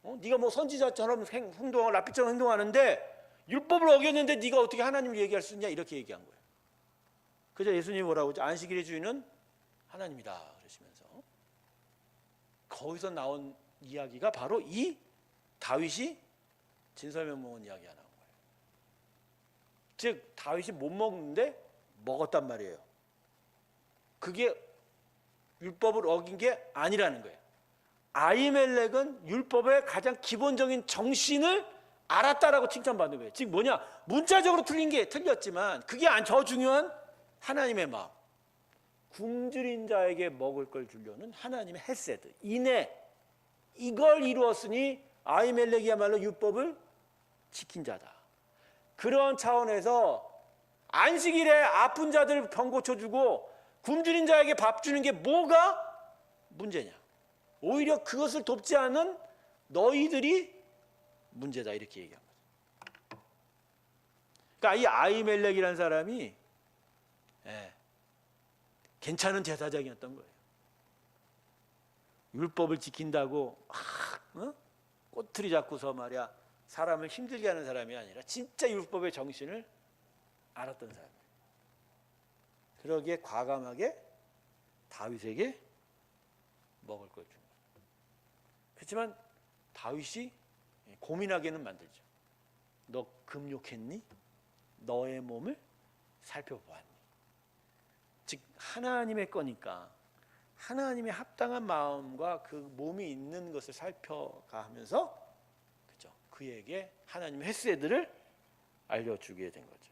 [SPEAKER 1] 네가 뭐 선지자처럼 행동하고 랍비처럼 행동하는데 율법을 어겼는데 네가 어떻게 하나님을 얘기할 수 있냐? 이렇게 얘기한 거예요. 그저 예수님이 뭐라고 하죠? 안식일의 주인은 하나님이다 그러시면서 거기서 나온 이야기가 바로 이 다윗이 진설명령한 이야기가 나온 거예요. 즉 다윗이 못 먹는데 먹었단 말이에요. 그게 율법을 어긴 게 아니라는 거예요. 아히멜렉은 율법의 가장 기본적인 정신을 알았다라고 칭찬받는 거예요. 즉 뭐냐? 문자적으로 틀린 게 틀렸지만 그게 더 중요한 하나님의 마음. 굶주린 자에게 먹을 걸 주려는 하나님의 헤세드, 인애, 이걸 이루었으니 아히멜렉이야말로 율법을 지킨 자다. 그런 차원에서 안식일에 아픈 자들 병 고쳐주고 굶주린 자에게 밥 주는 게 뭐가 문제냐? 오히려 그것을 돕지 않은 너희들이 문제다 이렇게 얘기한 거죠. 그러니까 이 아히멜렉이라는 사람이 괜찮은 제사장이었던 거예요. 율법을 지킨다고 꼬투리 잡고서 말이야 사람을 힘들게 하는 사람이 아니라 진짜 율법의 정신을 알았던 사람이에요. 그러기에 과감하게 다윗에게 먹을 걸 준 거예요. 그렇지만 다윗이 고민하게는 만들죠. 너 금욕했니? 너의 몸을 살펴보았니? 즉 하나님의 거니까 하나님의 합당한 마음과 그 몸이 있는 것을 살펴가 하면서 그죠? 그에게 하나님의 헤세드를 알려주게 된 거죠.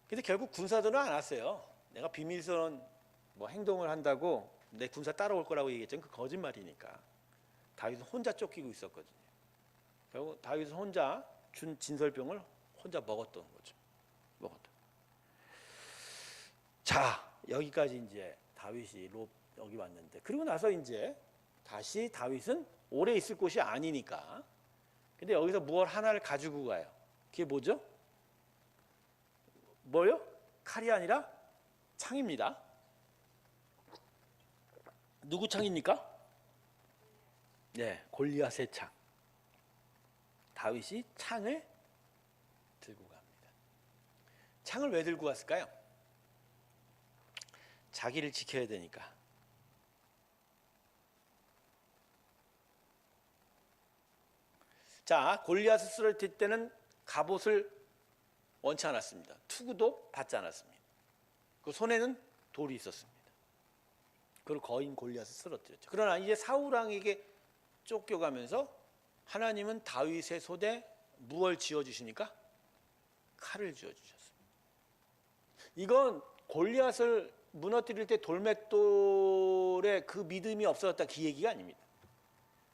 [SPEAKER 1] 근데 결국 군사들은 안 왔어요. 내가 비밀스러운 뭐 행동을 한다고 내 군사 따라올 거라고 얘기했지만 그 거짓말이니까. 다윗은 혼자 쫓기고 있었거든요. 결국 다윗은 혼자 준 진설병을 혼자 먹었던 거죠. 먹었던. 자, 여기까지 이제 다윗이 여기 왔는데 그리고 나서 이제 다시 다윗은 오래 있을 곳이 아니니까. 근데 여기서 무엇 하나를 가지고 가요. 그게 뭐죠? 뭐요? 칼이 아니라 창입니다. 누구 창입니까? 네, 골리앗의 창. 다윗이 창을 들고 갑니다. 창을 왜 들고 갔을까요? 자기를 지켜야 되니까. 자, 골리앗을 쓰러뜨릴 때는 갑옷을 원치 않았습니다. 투구도 받지 않았습니다. 그 손에는 돌이 있었습니다. 그리고 거인 골리앗을 쓰러뜨렸죠. 그러나 이제 사울 왕에게 쫓겨가면서 하나님은 다윗의 손에 무엇을 지어주시니까? 칼을 지어주셨습니다. 이건 골리앗을 무너뜨릴 때 돌맷돌의 그 믿음이 없어졌다 그 얘기가 아닙니다.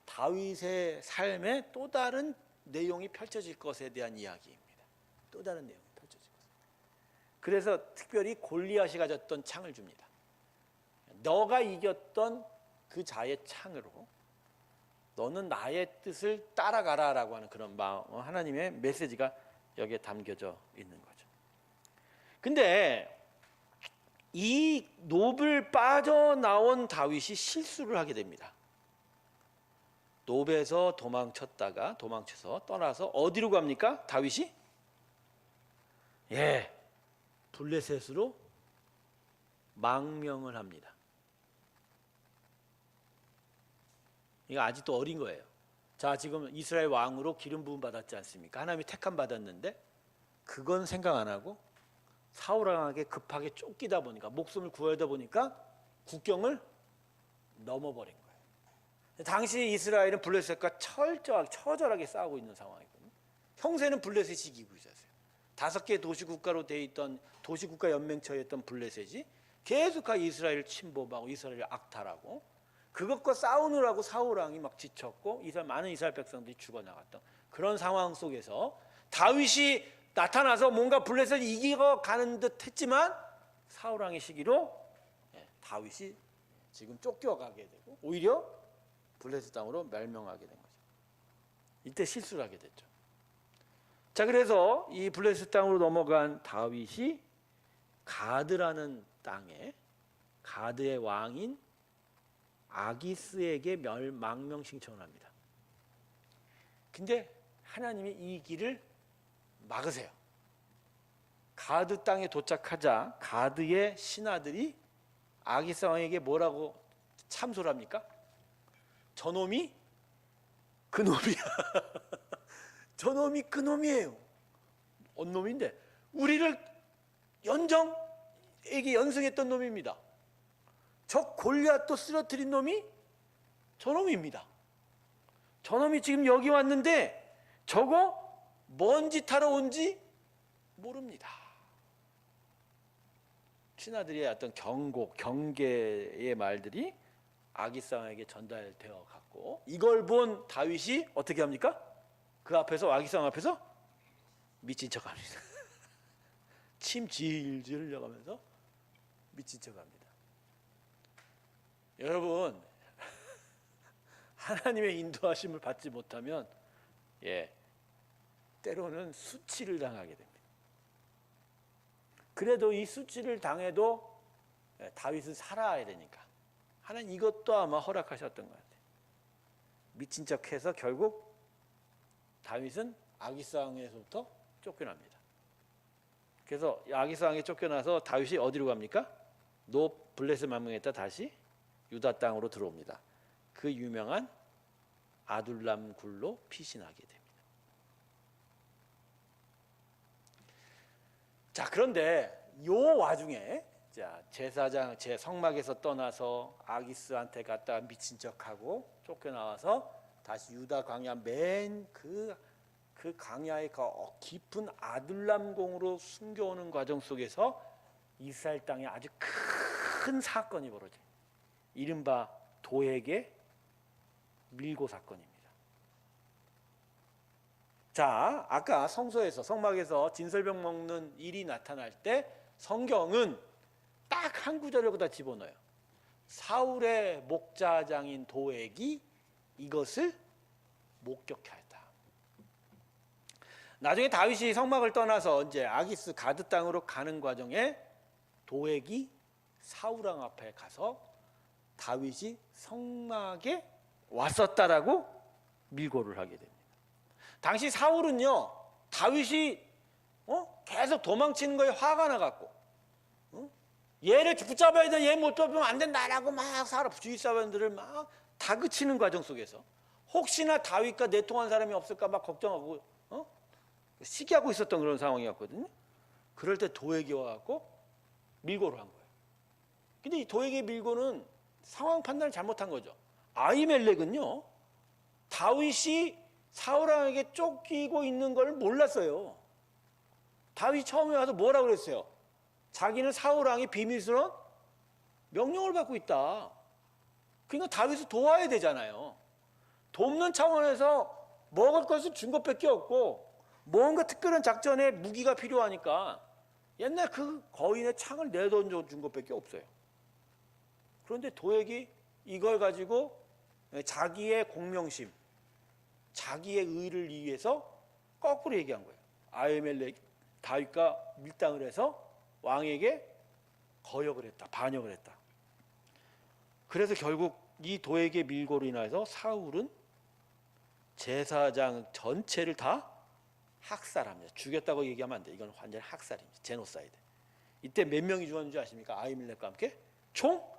[SPEAKER 1] 다윗의 삶에 또 다른 내용이 펼쳐질 것에 대한 이야기입니다. 또 다른 내용이 펼쳐질 것. 그래서 특별히 골리앗이 가졌던 창을 줍니다. 너가 이겼던 그 자의 창으로 너는 나의 뜻을 따라가라라고 하는 그런 마음, 하나님의 메시지가 여기에 담겨져 있는 거죠. 근데 이 노브를 빠져나온 다윗이 실수를 하게 됩니다. 노브에서 도망쳐서 떠나서 어디로 갑니까? 다윗이? 블레셋으로 망명을 합니다. 이거 아직도 어린 거예요. 자, 지금 이스라엘 왕으로 기름 부음 받았지 않습니까? 하나님이 택함 받았는데 그건 생각 안 하고 사울 왕에게 급하게 쫓기다 보니까, 목숨을 구하다 보니까 국경을 넘어버린 거예요. 당시 이스라엘은 블레셋과 처절하게 싸우고 있는 상황이거든요. 형세는 블레셋이 이기고 있었어요. 5개 도시국가로 되어 있던 도시국가 연맹처였던 블레셋이 계속하게 이스라엘을 침범하고 이스라엘을 악탈하고, 그것과 싸우느라고 사울 왕이 막 지쳤고 많은 이스라엘 백성들이 죽어나갔던 그런 상황 속에서 다윗이 나타나서 뭔가 블레셋을 이기고 가는 듯 했지만 사울 왕의 시기로 다윗이 지금 쫓겨가게 되고 오히려 블레셋 땅으로 멸명하게 된 거죠. 이때 실수를 하게 됐죠. 자, 그래서 이 블레셋 땅으로 넘어간 다윗이 가드라는 땅에 가드의 왕인 아기스에게 망명 신청을 합니다. 근데 하나님이 이 길을 막으세요. 가드 땅에 도착하자 가드의 신하들이 아기스 왕에게 뭐라고 참소를 합니까? 저놈이 그놈이야. 저놈이 그놈이에요. 언놈인데 우리를 연승했던 놈입니다. 저 골리앗도 쓰러뜨린 놈이 저놈입니다. 저놈이 지금 여기 왔는데 저거 뭔 짓 하러 온지 모릅니다. 신하들의 어떤 경계의 말들이 아기스 왕에게 전달되어 갔고, 이걸 본 다윗이 어떻게 합니까? 그 앞에서, 아기스 왕 앞에서 미친 척합니다. 침 질질 흘려가면서 미친 척합니다. 여러분, 하나님의 인도하심을 받지 못하면 때로는 수치를 당하게 됩니다. 그래도 이 수치를 당해도 다윗은 살아야 되니까 하나님 이것도 아마 허락하셨던 것 같아요. 미친 척해서 결국 다윗은 아기스 왕에서부터 쫓겨납니다. 그래서 아기스 왕에 쫓겨나서 다윗이 어디로 갑니까? 블레셋 망명했다 다시 유다 땅으로 들어옵니다. 그 유명한 아둘람 굴로 피신하게 됩니다. 자, 그런데 요 와중에 제사장 성막에서 떠나서 아기스한테 갔다가 미친 척하고 쫓겨나와서 다시 유다 광야 맨 그 광야의 깊은 아둘람공으로 숨겨오는 과정 속에서 이스라엘 땅에 아주 큰 사건이 벌어져요. 이른바 도액의 밀고 사건입니다. 자, 아까 성막에서 진설병 먹는 일이 나타날 때 성경은 딱 한 구절을 거기다 집어넣어요. 사울의 목자장인 도액이 이것을 목격하였다. 나중에 다윗이 성막을 떠나서 이제 아기스 가드 땅으로 가는 과정에 도액이 사울 왕 앞에 가서 다윗이 성막에 왔었다라고 밀고를 하게 됩니다. 당시 사울은요, 다윗이 계속 도망치는 거에 화가 나갖고 얘를 붙잡아야 돼, 얘 못 잡으면 안 된다라고 막 주위 사람들을 막 다그치는 과정 속에서 혹시나 다윗과 내통한 사람이 없을까 막 걱정하고 시기하고 있었던 그런 상황이었거든요. 그럴 때 도액이 와갖고 밀고를 한 거예요. 근데 이 도액의 밀고는 상황 판단을 잘못한 거죠. 아히멜렉은요, 다윗이 사울 왕에게 쫓기고 있는 걸 몰랐어요. 다윗이 처음에 와서 뭐라고 그랬어요? 자기는 사울 왕이 비밀스러운 명령을 받고 있다. 그러니까 다윗을 도와야 되잖아요. 돕는 차원에서 먹을 것을 준 것밖에 없고 뭔가 특별한 작전에 무기가 필요하니까 옛날 그 거인의 창을 내던져 준 것밖에 없어요. 그런데 도액이 이걸 가지고 자기의 공명심, 자기의 의를 위해서 거꾸로 얘기한 거예요. 아히멜렉 다윗과 밀당을 해서 왕에게 거역을 했다, 반역을 했다. 그래서 결국 이 도액의 밀고로 인해서 사울은 제사장 전체를 다 학살합니다. 죽였다고 얘기하면 안 돼. 이건 완전히 학살입니다. 제노사이드. 이때 몇 명이 죽었는지 아십니까? 아히멜렉과 함께 총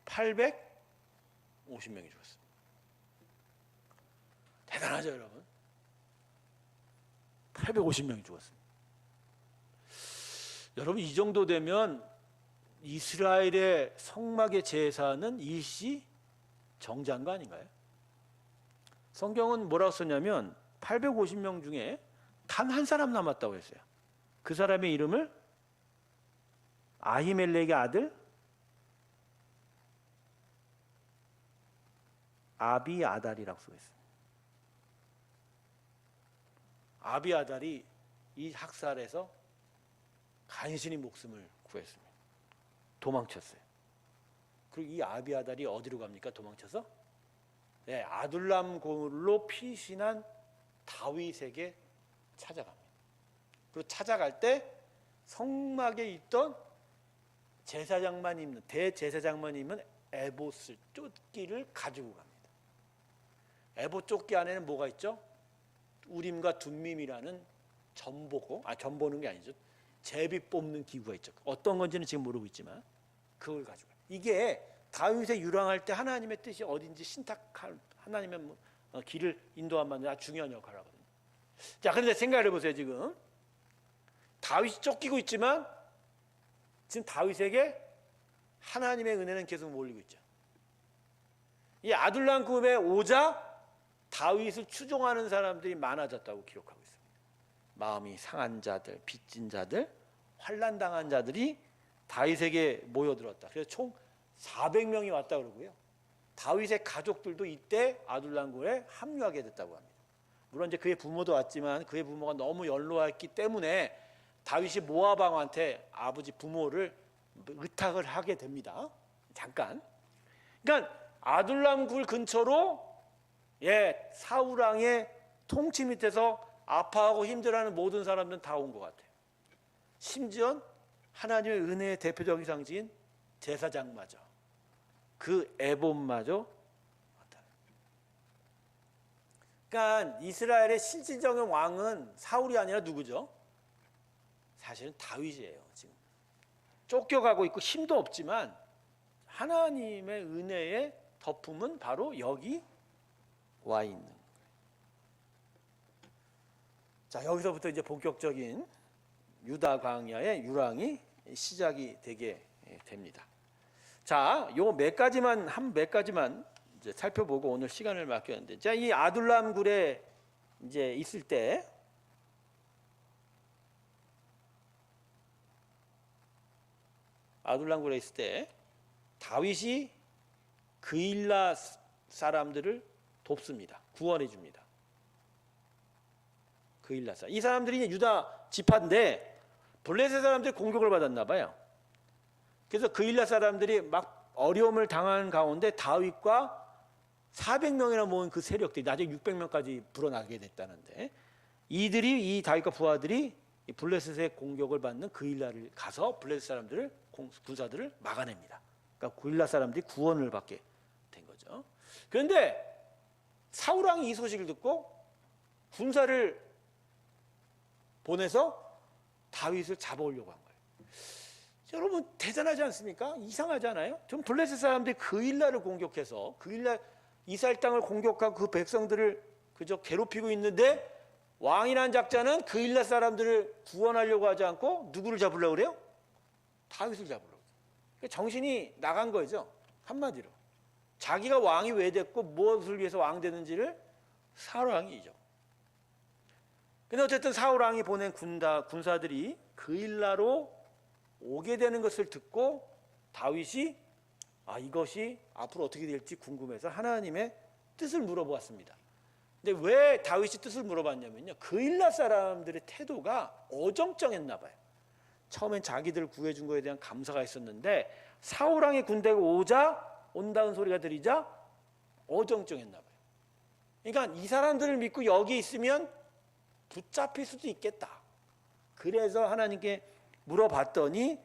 [SPEAKER 1] 850명이 죽었습니다. 대단하죠, 여러분? 850명이 죽었습니다. 여러분, 이 정도 되면 이스라엘의 성막의 제사는 일시 정지한 거 아닌가요? 성경은 뭐라고 썼냐면 850명 중에 단 한 사람 남았다고 했어요. 그 사람의 이름을 아히멜렉의 아들 아비아달이라고 써있어요. 아비아달이 이 학살에서 간신히 목숨을 구했습니다. 도망쳤어요. 그리고 이 아비아달이 어디로 갑니까? 도망쳐서 네, 아둘람 굴로 피신한 다윗에게 찾아갑니다. 그리고 찾아갈 때 성막에 있던 제사장만 입는 대제사장만 입는 에봇을 쫓기를 가지고 갑니다. 에봇 쫓기 안에는 뭐가 있죠? 우림과 둠밈이라는 전보는 게 아니죠. 제비 뽑는 기구가 있죠. 어떤 건지는 지금 모르고 있지만 그걸 가지고 이게 다윗의 유랑할 때 하나님의 뜻이 어딘지 신탁할 하나님의 길을 인도하는 아주 중요한 역할을 하거든요. 자, 그런데 생각을 해보세요. 지금 다윗이 쫓기고 있지만 지금 다윗에게 하나님의 은혜는 계속 몰리고 있죠. 이 아둘람 굴에 오자 다윗을 추종하는 사람들이 많아졌다고 기록하고 있습니다. 마음이 상한 자들, 빚진 자들, 환난당한 자들이 다윗에게 모여들었다. 그래서 총 400명이 왔다 그러고요. 다윗의 가족들도 이때 아둘람 굴에 합류하게 됐다고 합니다. 물론 이제 그의 부모도 왔지만 그의 부모가 너무 연로했기 때문에 다윗이 모압 왕한테 아버지 부모를 의탁을 하게 됩니다. 잠깐. 그러니까 아둘람 굴 근처로 사울 왕의 통치 밑에서 아파하고 힘들어하는 모든 사람들은 다 온 것 같아요. 심지어 하나님의 은혜의 대표적인 상징인 제사장마저, 그 에봇마저 나타나요. 그러니까 이스라엘의 실질적인 왕은 사울이 아니라 누구죠? 사실은 다윗이에요. 지금 쫓겨가고 있고 힘도 없지만 하나님의 은혜의 덮음은 바로 여기 와 있는 거예요. 자, 여기서부터 이제 본격적인 유다 광야의 유랑이 시작이 되게 됩니다. 자, 요 몇 가지만 이제 살펴보고 오늘 시간을 맡겼는데, 자, 이 아둘람 굴에 이제 있을 때 다윗이 그일라 사람들을 돕습니다. 구원해 줍니다. 그일라 사람. 이 사람들이 유다 지파인데 블레셋 사람들이 공격을 받았나 봐요. 그래서 그일라 사람들이 막 어려움을 당한 가운데 다윗과 400명이나 모은 그 세력들이 나중에 600명까지 불어나게 됐다는데, 이 다윗과 부하들이 블레셋의 공격을 받는 그일라를 가서 블레셋 사람들을 군사들을 막아냅니다. 그러니까 그일라 사람들이 구원을 받게 된 거죠. 그런데 사울 왕이 이 소식을 듣고 군사를 보내서 다윗을 잡아오려고 한 거예요. 여러분 대단하지 않습니까? 이상하지 않아요? 좀 블레셋 사람들이 그일라를 공격해서 이스라엘 땅을 공격하고 그 백성들을 그저 괴롭히고 있는데 왕이라는 작자는 그일라 사람들을 구원하려고 하지 않고 누구를 잡으려고 그래요? 다윗을 잡으려고. 정신이 나간 거죠. 한마디로 자기가 왕이 왜 됐고 무엇을 위해서 왕 되는지를 사울 왕이 잊어. 근데 어쨌든 사울 왕이 보낸 군사들이 그일라로 오게 되는 것을 듣고 다윗이 이것이 앞으로 어떻게 될지 궁금해서 하나님의 뜻을 물어보았습니다. 근데 왜 다윗이 뜻을 물어봤냐면요, 그일라 사람들의 태도가 어정쩡했나 봐요. 처음엔 자기들을 구해준 거에 대한 감사가 있었는데 사울 왕의 군대가 온다는 소리가 들리자 어정쩡했나 봐요. 그러니까 이 사람들을 믿고 여기 있으면 붙잡힐 수도 있겠다. 그래서 하나님께 물어봤더니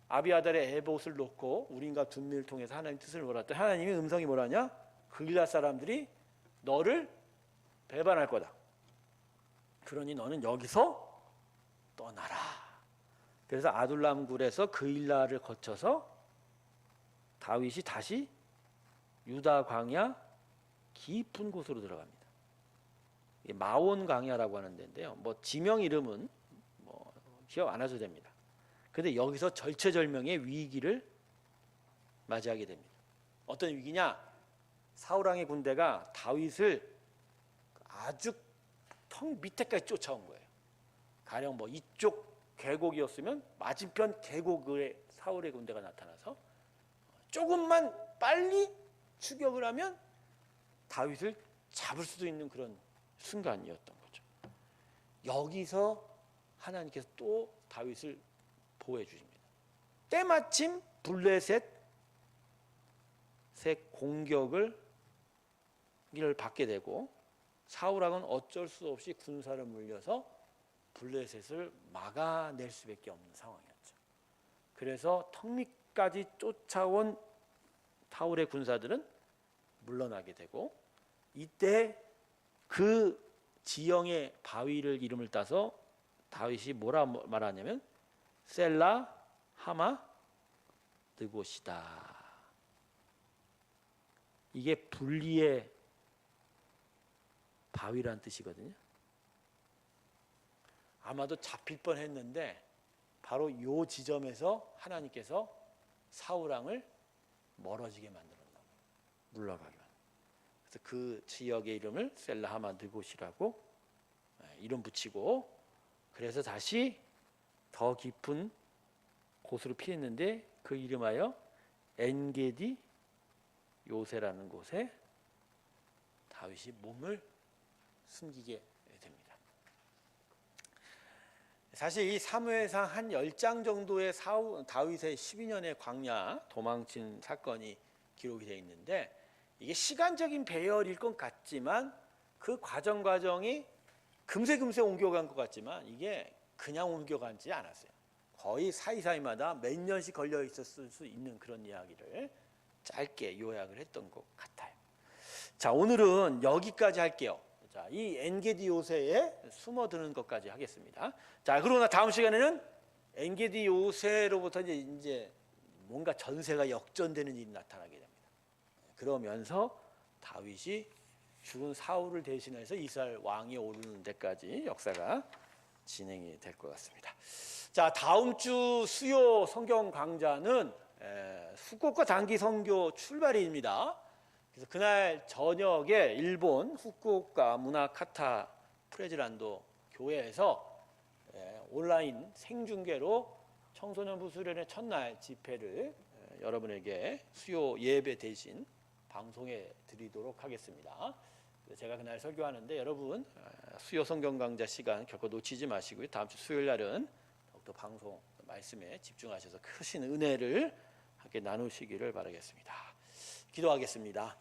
[SPEAKER 1] 아비아달의 에봇을 놓고 우린과 둔미를 통해서 하나님 뜻을 몰았더니 하나님의 음성이 뭐라냐? 그일라 사람들이 너를 배반할 거다. 그러니 너는 여기서 떠나라. 그래서 아둘람 굴에서 그일라를 거쳐서 다윗이 다시 유다 광야 깊은 곳으로 들어갑니다. 마온 광야라고 하는 데인데요. 뭐 지명 이름은 뭐 기억 안 하셔도 됩니다. 그런데 여기서 절체절명의 위기를 맞이하게 됩니다. 어떤 위기냐? 사울 왕의 군대가 다윗을 아주 턱 밑에까지 쫓아온 거예요. 가령 뭐 이쪽 계곡이었으면 맞은편 계곡에 사울의 군대가 나타나서 조금만 빨리 추격을 하면 다윗을 잡을 수도 있는 그런 순간이었던 거죠. 여기서 하나님께서 또 다윗을 보호해 주십니다. 때마침 블레셋의 공격을 받게 되고 사울 왕은 어쩔 수 없이 군사를 물려서 블레셋을 막아낼 수밖에 없는 상황이었죠. 그래서 턱 밑까지 쫓아온 사울의 군사들은 물러나게 되고 이때 그 지형의 바위를 이름을 따서 다윗이 뭐라 말하냐면 셀라 하마 드곳이다. 이게 분리의 바위란 뜻이거든요. 아마도 잡힐 뻔했는데 바로 이 지점에서 하나님께서 사울 왕을 멀어지게 만들었나 봐요. 물러가게. 그래서 그 지역의 이름을 셀라 하마 드곳이라고 이름 붙이고 그래서 다시 더 깊은 곳으로 피했는데 그 이름하여 엔게디 요새라는 곳에 다윗이 몸을 숨기게 됩니다. 사실 이 사무엘상 한 10장 정도의 다윗의 12년의 광야 도망친 사건이 기록이 되어 있는데 이게 시간적인 배열일 것 같지만 그 과정이 금세 옮겨간 것 같지만 이게 그냥 옮겨가지 않았어요. 거의 사이사이마다 몇 년씩 걸려 있었을 수 있는 그런 이야기를 짧게 요약을 했던 것 같아요. 자, 오늘은 여기까지 할게요. 자, 이 엔게디 요새에 숨어드는 것까지 하겠습니다. 자, 그러나 다음 시간에는 엔게디 요새로부터 이제 뭔가 전세가 역전되는 일이 나타나게 됩니다. 그러면서 다윗이 죽은 사울을 대신해서 이스라엘 왕이 오르는 데까지 역사가 진행이 될 것 같습니다. 자, 다음 주 수요 성경 강좌는 후쿠오카 단기 선교 출발일입니다. 그래서 그날 저녁에 일본 후쿠오카 무나카타 프레즈란도 교회에서 온라인 생중계로 청소년부 수련의 첫날 집회를 여러분에게 수요 예배 대신 방송해 드리도록 하겠습니다. 제가 그날 설교하는데 여러분 수요 성경 강좌 시간 결코 놓치지 마시고요. 다음 주 수요일 날은 더욱더 방송 말씀에 집중하셔서 크신 은혜를 함께 나누시기를 바라겠습니다. 기도하겠습니다.